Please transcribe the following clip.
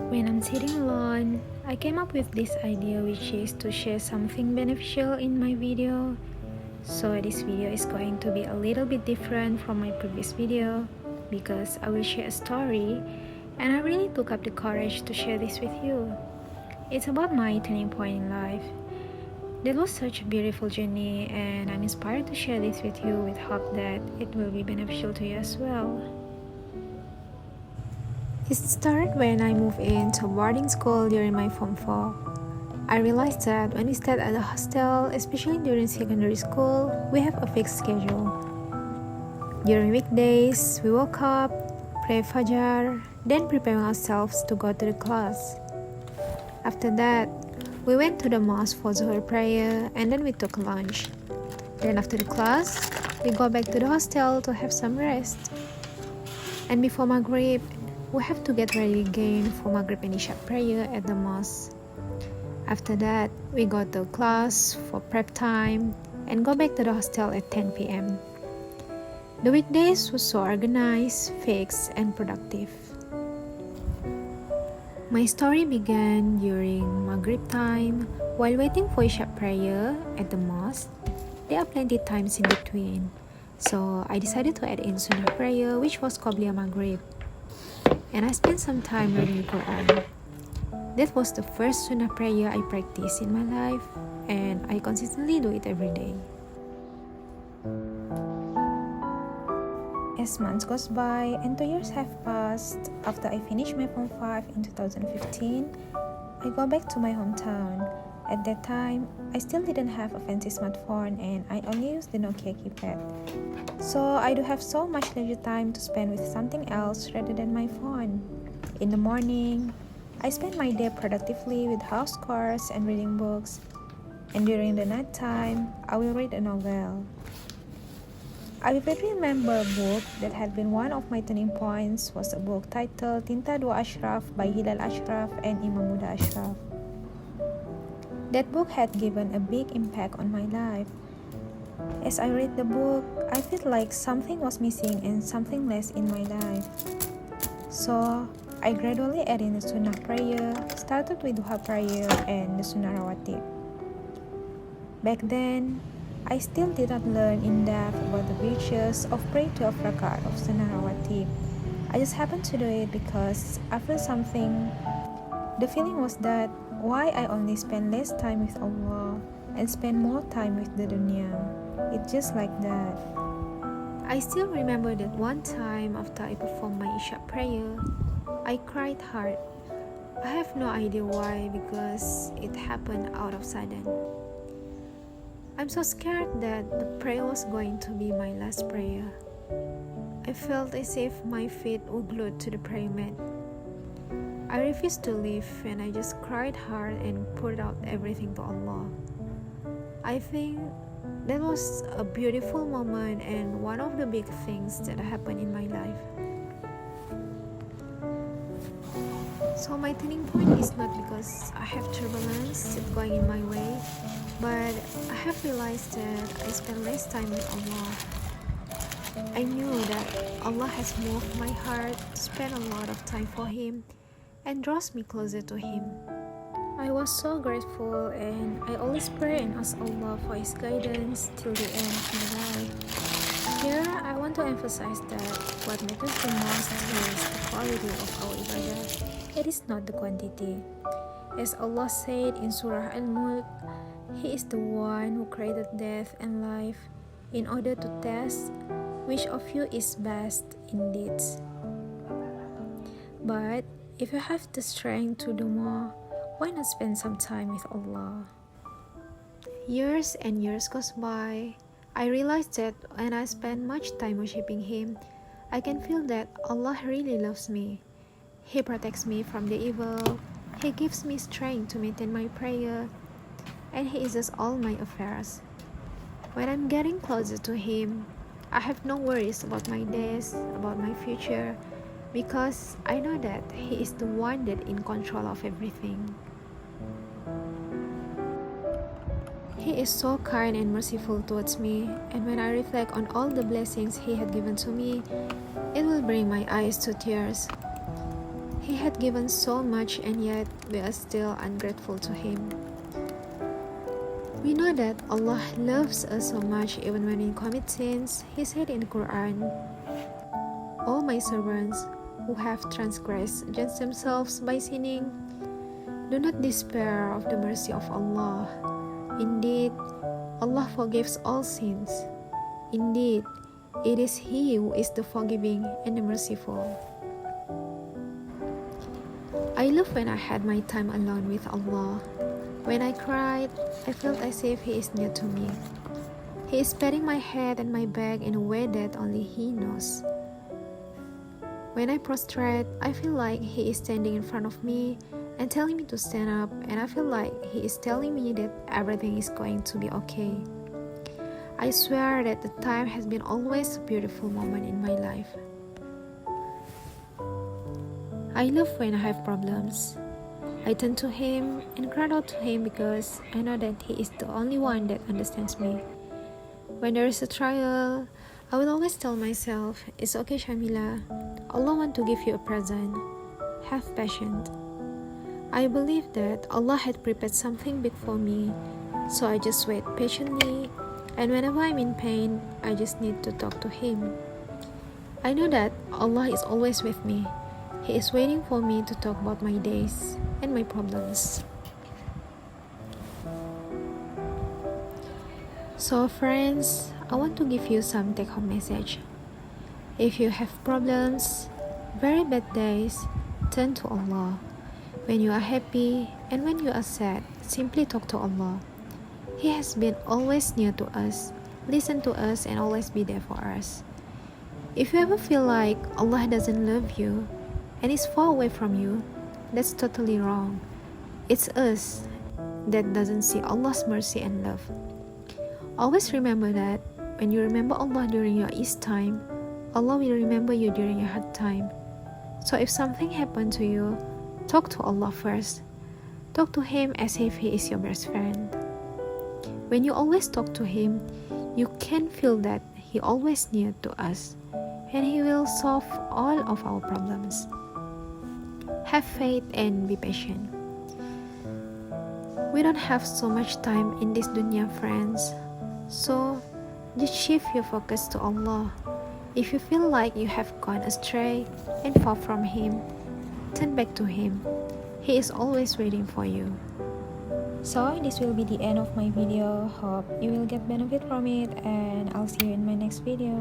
When I'm sitting alone, I came up with this idea, which is to share something beneficial in my video. So this video is going to be a little bit different from my previous video because I will share a story, and I really took up the courage to share this with you. It's about my turning point in life. That was such a beautiful journey, and I'm inspired to share this with you with hope that it will be beneficial to you as well. It started when I moved into boarding school during my Form 4. I realized that when we stayed at the hostel, especially during secondary school, we have a fixed schedule. During weekdays, we woke up, pray Fajr, then preparing ourselves to go to the class. After that, we went to the mosque for Zuhur prayer, and then we took lunch. Then after the class, we go back to the hostel to have some rest. And before Maghrib, we have to get ready again for Maghrib and Isha prayer at the mosque. After that, we go to class for prep time and go back to the hostel at 10 p.m. The weekdays were so organized, fixed, and productive. My story began during Maghrib time while waiting for Isha prayer at the mosque. There are plenty times in between, so I decided to add in Sunnah prayer, which was Qobliya Maghrib. And I spent some time reading the Quran. That was the first Sunnah prayer I practiced in my life, and I consistently do it every day. As months goes by and 2 years have passed, after I finished my Form 5 in 2015, I go back to my hometown. At that time, I still didn't have a fancy smartphone and I only used the Nokia keypad. So I do have so much leisure time to spend with something else rather than my phone. In the morning, I spend my day productively with house chores and reading books. And during the night time, I will read a novel. I vividly remember a book that had been one of my turning points was a book titled Tinta Dua Ashraf by Hilal Ashraf and Imam Muda Ashraf. That book had given a big impact on my life. As I read the book, I felt like something was missing and something less in my life. So, I gradually added in the Sunnah prayer, started with Duha prayer and the Sunnah Rawatib. Back then, I still did not learn in depth about the virtues of praying 12 rakat of Sunnah Rawatib. I just happened to do it because after something, the feeling was that why I only spend less time with Allah and spend more time with the dunya. It's just like that. I still remember that one time after I performed my Isha prayer, I cried hard. I have no idea why because it happened out of sudden. I'm so scared that the prayer was going to be my last prayer. I felt as if my feet were glued to the prayer mat. I refused to leave and I just cried hard and poured out everything to Allah. I think that was a beautiful moment and one of the big things that happened in my life. So my turning point is not because I have turbulence going in my way, but I have realized that I spend less time with Allah. I knew that Allah has moved my heart to spend a lot of time for Him and draws me closer to Him. I was so grateful and I always pray and ask Allah for His guidance till the end of my life. Here, I want to emphasize that what matters the most is the quality of our ibadah. It is not the quantity. As Allah said in Surah Al-Mulk, He is the one who created death and life in order to test which of you is best in deeds. But if you have the strength to do more, why not spend some time with Allah? Years and years goes by. I realized that when I spend much time worshiping Him, I can feel that Allah really loves me. He protects me from the evil. He gives me strength to maintain my prayer, and He eases all my affairs. When I'm getting closer to Him, I have no worries about my days, about my future, because I know that He is the one that in control of everything. He is so kind and merciful towards me, and when I reflect on all the blessings He had given to me, it will bring my eyes to tears. He had given so much, and yet we are still ungrateful to Him. We know that Allah loves us so much even when we commit sins. He said in the Quran, "O my servants who have transgressed against themselves by sinning, do not despair of the mercy of Allah. Indeed, Allah forgives all sins. Indeed, it is He who is the forgiving and the merciful." I love when I had my time alone with Allah. When I cried, I felt as if He is near to me. He is patting my head and my back in a way that only He knows. When I prostrate, I feel like He is standing in front of me and telling me to stand up, and I feel like He is telling me that everything is going to be okay. I swear that the time has been always a beautiful moment in my life. I love when I have problems. I turn to Him and cry out to Him because I know that He is the only one that understands me. When there is a trial, I will always tell myself, "It's okay, Shamila. Allah want to give you a present. Have patience." I believe that Allah had prepared something big for me, so I just wait patiently, and whenever I'm in pain, I just need to talk to Him. I know that Allah is always with me. He is waiting for me to talk about my days and my problems. So friends, I want to give you some take-home message. If you have problems, very bad days, turn to Allah. When you are happy and when you are sad, simply talk to Allah. He has been always near to us, listen to us, and always be there for us. If you ever feel like Allah doesn't love you and is far away from you, that's totally wrong. It's us that doesn't see Allah's mercy and love. Always remember that when you remember Allah during your ease time, Allah will remember you during your hard time. So if something happened to you, talk to Allah first. Talk to Him as if He is your best friend. When you always talk to Him, you can feel that He always near to us, and He will solve all of our problems. Have faith and be patient. We don't have so much time in this dunya, friends. So just shift your focus to Allah. If you feel like you have gone astray and far from Him, turn back to Him. He is always waiting for you. So this will be the end of my video. Hope you will get benefit from it, and I'll see you in my next video.